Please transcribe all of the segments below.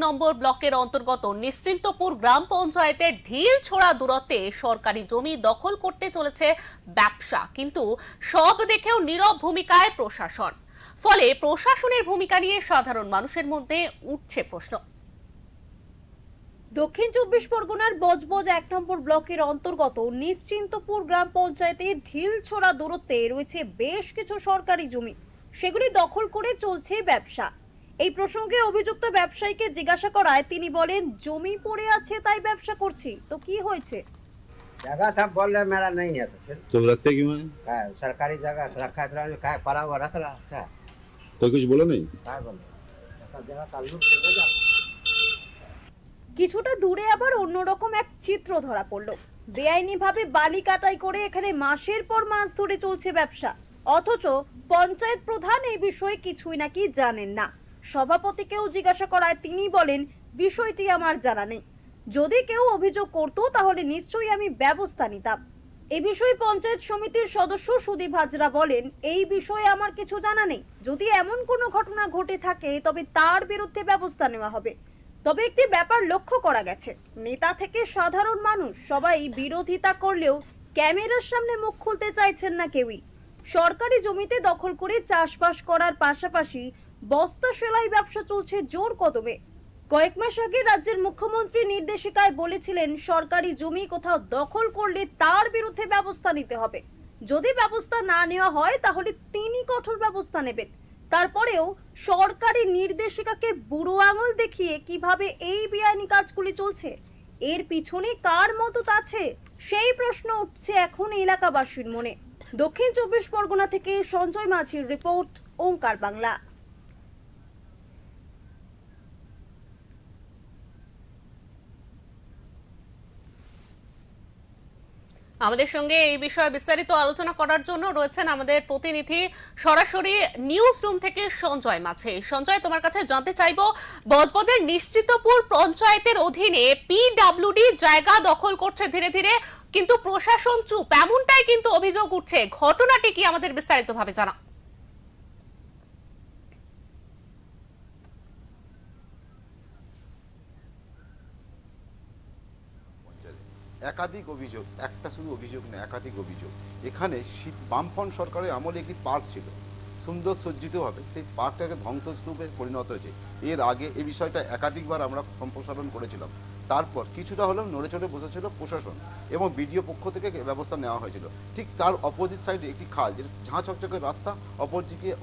নম্বর ব্লকের অন্তর্গত নিশ্চিন্তপুর গ্রাম পঞ্চায়েতের ঢিল ছোড়া দূরত্বে সরকারি জমি দখল করতে চলেছে ব্যবসা, কিন্তু সব দেখেও নীরব ভূমিকায় প্রশাসন। ফলে প্রশাসনের ভূমিকা নিয়ে সাধারণ মানুষের মধ্যে উঠছে প্রশ্ন। দক্ষিণ চব্বিশ পরগনার বজবজ ১ নম্বর ব্লকের অন্তর্গত নিশ্চিন্তপুর গ্রাম পঞ্চায়েতে ঢিল ছোড়া দূরত্বে রয়েছে বেশ কিছু সরকারি জমি, সেগুলি দখল করে চলছে ব্যবসা। এই প্রসঙ্গে অভিযুক্ত ব্যবসায়ীকে জিজ্ঞাসা করায় তিনি বলেন, জমি পড়ে আছে তাই ব্যবসা করছি, তো কি হয়েছে? जगह था बोल रहे मेरा नहीं है तो फिर तो रखते क्यों है? क्या है, सरकारी जगह रखा है तो क्या पड़ा हुआ रख रहा क्या कोई कुछ बोला नहीं? क्या बोल जगह का लूट के ले जाओ। কিছুটা দূরে আবার অন্যরকম এক চিত্র ধরা পড়ল। বেআইনিভাবে বালি কাটাই করে এখানে মাসের পর মাস ধরে চলছে ব্যবসা, অথচ পঞ্চায়েত প্রধান এই বিষয়ে কিছুই নাকি জানেন না। সভাপতিকেও জিজ্ঞাসা করায় তিনি বলেন, বিষয়টি আমার জানা নেই, যদি কেউ অভিযোগ করতো তাহলে নিশ্চয়ই আমি ব্যবস্থা নিতাম। এই বিষয়ে পঞ্চায়েত সমিতির সদস্য সুদীপ হাজরা বলেন, এই বিষয়ে আমার কিছু জানা নেই, যদি এমন কোনো ঘটনা ঘটে থাকে তবে তার বিরুদ্ধে ব্যবস্থা নেওয়া হবে। তবে একটি ব্যাপার লক্ষ্য করা গেছে, নেতা থেকে সাধারণ মানুষ সবাই বিরোধিতা করলেও ক্যামেরার সামনে মুখ খুলতে চাইছেন না কেউই। সরকারি জমিতে দখল করে চাষবাস করার পাশাপাশি বস্তা সেলাই ব্যবসা চলছে জোর কদমে। কয়েক মাস আগে রাজ্যের মুখ্যমন্ত্রী নির্দেশিকায় বলেছিলেন, সরকারি জমি কোথাও দখল করলে তার বিরুদ্ধে ব্যবস্থা নিতে হবে, যদি ব্যবস্থা না নেওয়া হয় তাহলে তিনি কঠোর ব্যবস্থা নেবেন। তারপরেও সরকারি নির্দেশিকাকে বুড়ো আঙুল দেখিয়ে কিভাবে এই বেআইনি কাজগুলি চলছে, এর পিছনে কার মদত আছে, সেই প্রশ্ন উঠছে এখন এলাকাবাসীর মনে। দক্ষিণ চব্বিশ পরগনা থেকে সঞ্জয় মাঝির রিপোর্ট, ওঙ্কার বাংলা। আমাদের সঙ্গে এই বিষয়ে বিস্তারিত আলোচনা করার জন্য রয়েছেন আমাদের প্রতিনিধি সরাসরি নিউজ রুম থেকে সঞ্জয় মাঝি। সঞ্জয়, তোমার কাছে জানতে চাইবো, বজবজের নিশ্চিতপুর পঞ্চায়েতের অধীনে পিডব্লিউডি জায়গা দখল করছে ধীরে ধীরে, কিন্তু প্রশাসন চুপ, এমনটাই কিন্তু অভিযোগ উঠছে। ঘটনাটি কি আমাদের বিস্তারিতভাবে জানা? একাধিক অভিযোগ, একটা শুধু অভিযোগ না, একাধিক অভিযোগ। এখানে বামফ্রন্ট সরকারের আমলে একটি পার্ক ছিল, সুন্দর সজ্জিতভাবে সেই পার্কটাকে ধ্বংসস্তূপে পরিণত হয়েছে। এর আগে এই বিষয়টা একাধিকবার আমরা সম্প্রসারণ করেছিলাম, তারপর কিছুটা হলেও নড়ে চড়ে বসেছিল প্রশাসন এবং বিডিও পক্ষ থেকে ব্যবস্থা নেওয়া হয়েছিল। ঠিক তার অপোজিট সাইডে একটি খাল, যেটা ঝাঁ চকচকে রাস্তা,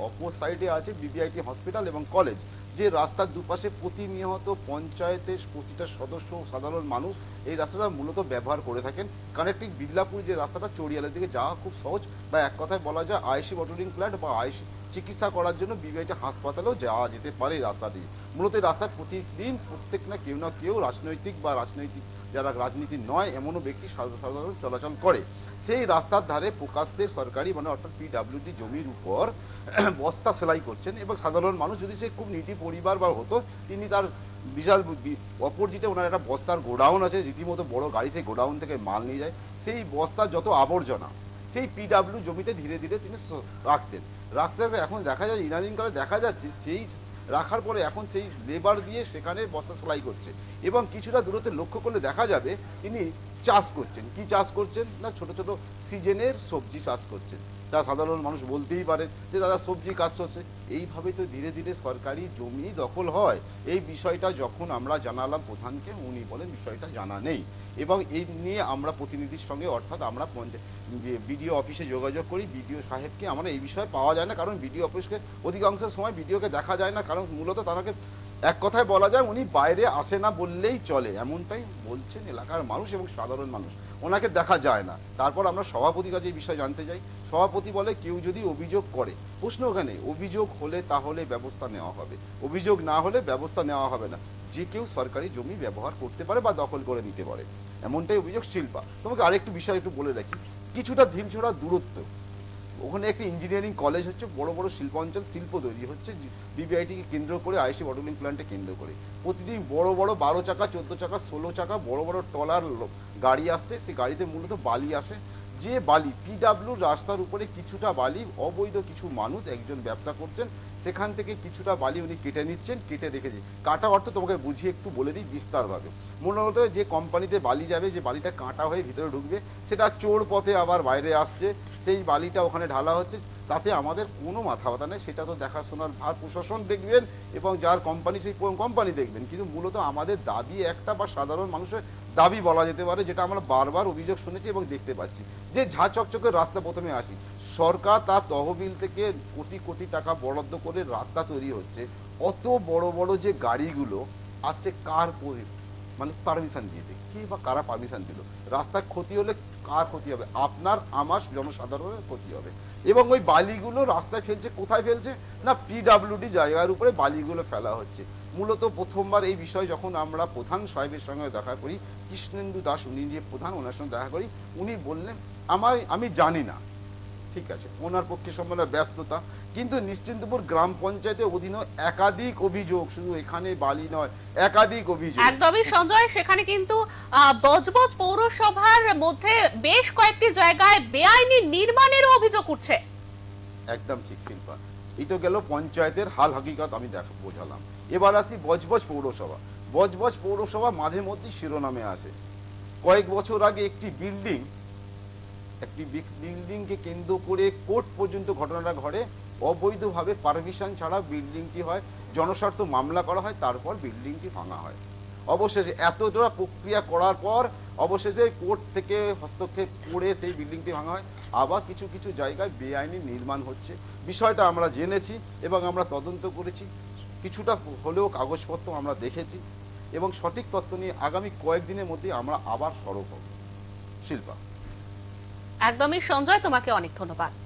অপর সাইডে আছে বিবিআইটি হসপিটাল এবং কলেজ। যে রাস্তার দুপাশে প্রতিনিয়ত পঞ্চায়েতের প্রতিটা সদস্য সাধারণ মানুষ এই রাস্তাটা মূলত ব্যবহার করে থাকেন। কানেক্টিং বিল্লাপুর যে রাস্তাটা চড়িয়ালের দিকে যাওয়া খুব সহজ, বা এক কথায় বলা যায় আইসি ওয়াটারিং প্ল্যান্ট বা আইসি চিকিৎসা করার জন্য বিবিআইটি হাসপাতালেও যাওয়া যেতে পারে এই রাস্তা দিয়ে। মূলত এই রাস্তায় প্রতিদিন প্রত্যেক না কেউ রাজনৈতিক বা যারা রাজনীতি নয় এমনও ব্যক্তি সাধারণ চলাচল করে। সেই রাস্তার ধারে প্রকাশ্যে সরকারি অর্থাৎ পিডব্লিউডি জমির উপর বস্তা সেলাই করছেন, এবং সাধারণ মানুষ, যদি সে খুব নিটি পরিবার বা হতো, তিনি তার বিশাল অপোজিটে ওনার একটা বস্তার গোডাউন আছে, রীতিমতো বড় গাড়ি সেই গোডাউন থেকে মাল নিয়ে যায়। সেই বস্তার যত আবর্জনা সেই পিডব্লিউ জমিতে ধীরে ধীরে তিনি রাখতে এখন দেখা যায়, ইদানিংকালে দেখা যাচ্ছে সেই রাখার পরে এখন সেই লেবার দিয়ে সেখানে বস্তা সেলাই করছে, এবং কিছুটা দূরত্বে লক্ষ্য করলে দেখা যাবে তিনি চাষ করছেন। কি চাষ করছেন না, ছোট ছোট সিজনের সবজি চাষ করছেন। তা সাধারণ মানুষ বলতেই পারে যে দাদা সবজি কাজ করছে। এইভাবেই তো ধীরে ধীরে সরকারি জমি দখল হয়। এই বিষয়টা যখন আমরা জানালাম প্রধানকে, উনি বলেন বিষয়টা জানা নেই, এবং এই নিয়ে আমরা প্রতিনিধির সঙ্গে অর্থাৎ আমরা বিডিও অফিসে যোগাযোগ করি। বিডিও সাহেবকে আমরা এই বিষয়ে পাওয়া যায় না, কারণ বিডিও অফিসকে অধিকাংশ সময় বিডিওকে দেখা যায় না, কারণ মূলত তাকে এক কথায় বলা যায় উনি বাইরে আসে না বললেই চলে, এমনটাই বলছেন এলাকার মানুষ এবং সাধারণ মানুষ। ওনাকে দেখা যায় না। তারপর আমরা সভাপতির কাছে এই বিষয়ে জানতে যাই। সভাপতি বলে, কেউ যদি অভিযোগ করে, প্রশ্ন ওখানে অভিযোগ হলে তাহলে ব্যবস্থা নেওয়া হবে, অভিযোগ না হলে ব্যবস্থা নেওয়া হবে না। যে কেউ সরকারি জমি ব্যবহার করতে পারে বা দখল করে নিতে পারে, এমনটাই অভিযোগ। শিল্পা, তোমাকে আরেকটু বিষয় একটু বলে রাখি, কিছুটা ঢিলছোড়া দূরত্ব, ওখানে একটি ইঞ্জিনিয়ারিং কলেজ হচ্ছে, বড় বড় শিল্পাঞ্চল, শিল্প তৈরি হচ্ছে বিবিআইটিকে কেন্দ্র করে, আইসি ওয়াটারিং প্ল্যান্টে কেন্দ্র করে। প্রতিদিন বড় বড় 12 চাকা 14 চাকা 16 চাকা বড় বড় ট্রলার গাড়ি আসছে, সেই গাড়িতে মূলত বালি আসে, যে বালি পিডাব্লিউ রাস্তার উপরে কিছুটা বালি অবৈধ কিছু মানুষ একজন ব্যবসা করছেন, সেখান থেকে কিছুটা বালি উনি কেটে নিচ্ছেন, কেটে রেখেছে। কাটা অর্থ তোমাকে বুঝিয়ে একটু বলে দিই বিস্তারভাবে। মূলত যে কোম্পানিতে বালি যাবে, যে বালিটা কাটা হয়ে ভিতরে ঢুকবে, সেটা চোর পথে আবার বাইরে আসছে, সেই বালিটা ওখানে ঢালা হচ্ছে। তাতে আমাদের কোনো মাথা ব্যথা নেই, সেটা তো দেখাশোনার ভার প্রশাসন দেখবেন এবং যার কোম্পানি সেই কোম্পানি দেখবেন। কিন্তু মূলত আমাদের দাবি একটা, বা সাধারণ মানুষের দাবি বলা যেতে পারে, যেটা আমরা বারবার অভিযোগ শুনেছি এবং দেখতে পাচ্ছি, যে ঝাঁ চকচকে রাস্তা। প্রথমে আসি, সরকার তার তহবিল থেকে কোটি কোটি টাকা বরাদ্দ করে রাস্তা তৈরি হচ্ছে। অত বড় বড় যে গাড়িগুলো আসছে, কার মানে পারমিশন দিয়েছে, কে বা কারা পারমিশন দিল? রাস্তার ক্ষতি হলে কার ক্ষতি হবে? আপনার, আমার, জনসাধারণের ক্ষতি হবে। এবং ওই বালিগুলো রাস্তায় ফেলছে, কোথায় ফেলছে না পিডাব্লিউডি জায়গার উপরে বালিগুলো ফেলা হচ্ছে। মূলত প্রথমবার এই বিষয়ে যখন আমরা প্রধান সাহেবের সঙ্গে দেখা করি, কৃষ্ণেন্দু দাস উনি যে প্রধান, ওনার সঙ্গে দেখা করি, উনি বললেন আমি জানি না। ঠিক আছে, ওনার পক্ষে সম্বন্ধে ব্যস্ততা, কিন্তু নিশ্চিন্তপুর গ্রাম পঞ্চায়েতের অধীনে একাধিক অভিযোগ, শুধু এখানে বালি নয়, একাধিক অভিযোগ। একদমই সঞ্জয়, সেখানে কিন্তু বজবজ পৌরসভার মধ্যে বেশ কয়েকটি জায়গায় বেআইনি নির্মাণেরও অভিযোগ উঠছে। একদম ঠিক শিল্পা, এই তো গেল পঞ্চায়েতের হাল হাকিকত আমি বোঝালাম। এবার আসি বজবজ পৌরসভা। বজবজ পৌরসভা মাঝে মধ্যে শিরোনামে আসে। কয়েক বছর আগে একটি বিল্ডিংকে কেন্দ্র করে কোর্ট পর্যন্ত ঘটনাটা ঘটে। অবৈধভাবে পারমিশন ছাড়া বিল্ডিংটি হয়, জনস্বার্থ মামলা করা হয়, তারপর বিল্ডিংটি ভাঙা হয়। অবশেষে এতটা প্রক্রিয়া করার পর অবশেষে কোর্ট থেকে হস্তক্ষেপ করে সেই বিল্ডিংটি ভাঙা হয়। আবার কিছু কিছু জায়গায় বেআইনি নির্মাণ হচ্ছে, বিষয়টা আমরা জেনেছি এবং আমরা তদন্ত করেছি। কিছুটা হলেও কাগজপত্র আমরা দেখেছি এবং সঠিক তথ্য নিয়ে আগামী কয়েকদিনের মধ্যে আমরা আবার সরব হব। শিল্পা। একদমই সঞ্জয়, তোমাকে অনেক ধন্যবাদ।